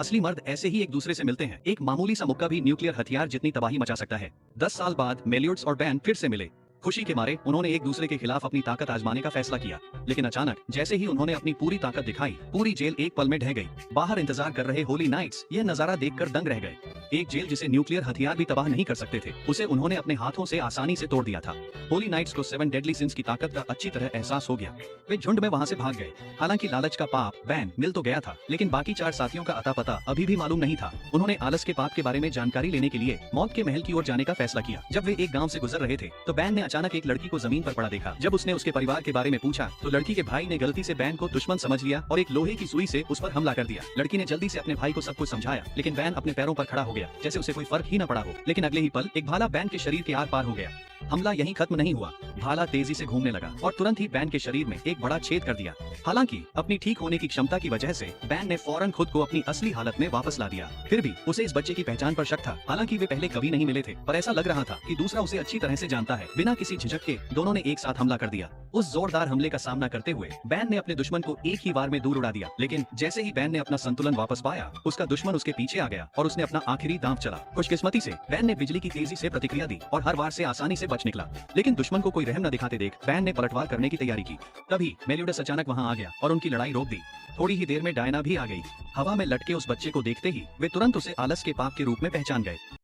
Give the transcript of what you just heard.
असली मर्द ऐसे ही एक दूसरे से मिलते हैं। एक मामूली सा मुक्का भी न्यूक्लियर हथियार जितनी तबाही मचा सकता है। 10 साल बाद मेलियोड्स और बैन फिर से मिले। खुशी के मारे उन्होंने एक दूसरे के खिलाफ अपनी ताकत आजमाने का फैसला किया। लेकिन अचानक जैसे ही उन्होंने अपनी पूरी ताकत दिखाई, पूरी जेल एक पल में ढह गई। बाहर इंतजार कर रहे होली नाइट्स यह नजारा देखकर दंग रह गए। एक जेल जिसे न्यूक्लियर हथियार भी तबाह नहीं कर सकते थे, उसे उन्होंने अपने हाथों से आसानी से तोड़ दिया था। होली नाइट्स को 7 डेडली सिंस की ताकत का अच्छी तरह एहसास हो गया। वे झुंड में वहां से भाग गए। हालांकि लालच का पाप बैन मिल तो गया था, लेकिन बाकी 4 साथियों का अता पता अभी भी मालूम नहीं था। उन्होंने आलस के पाप के बारे में जानकारी लेने के लिए मौत के महल की ओर जाने का फैसला किया। जब वे एक गाँव से गुजर रहे थे तो बैन ने अचानक एक लड़की को जमीन पर पड़ा देखा। जब उसने उसके परिवार के बारे में पूछा तो लड़की के भाई ने गलती से बैन को दुश्मन समझ लिया और एक लोहे की सुई से उस पर हमला कर दिया। लड़की ने जल्दी से अपने भाई को सब कुछ समझाया, लेकिन बैन अपने पैरों पर खड़ा हो गया जैसे उसे कोई फर्क ही न पड़ा हो। लेकिन अगले ही पल एक भाला बैन के शरीर के आर पार हो गया। हमला यहीं खत्म नहीं हुआ। भाला तेजी से घूमने लगा और तुरंत ही बैन के शरीर में एक बड़ा छेद कर दिया। हालांकि अपनी ठीक होने की क्षमता की वजह से बैन ने फौरन खुद को अपनी असली हालत में वापस ला दिया। फिर भी उसे इस बच्चे की पहचान पर शक था। हालांकि वे पहले कभी नहीं मिले थे, पर ऐसा लग रहा था कि दूसरा उसे अच्छी तरह से जानता है। बिना किसी झिझक के दोनों ने एक साथ हमला कर दिया। उस जोरदार हमले का सामना करते हुए बैन ने अपने दुश्मन को एक ही बार में दूर उड़ा दिया। लेकिन जैसे ही बैन ने अपना संतुलन वापस पाया, उसका दुश्मन उसके पीछे आ गया और उसने अपना आखिरी दांव चला। खुशकिस्मती से बैन ने बिजली की तेजी से प्रतिक्रिया दी और हर वार से आसानी से बच निकला। लेकिन दुश्मन को कोई रहम न दिखाते देख बैन ने पलटवार करने की तैयारी की। तभी मेलियोडस अचानक वहां आ गया और उनकी लड़ाई रोक दी। थोड़ी ही देर में डायना भी आ गई। हवा में लटके उस बच्चे को देखते ही वे तुरंत उसे आलस के पाप के रूप में पहचान गए।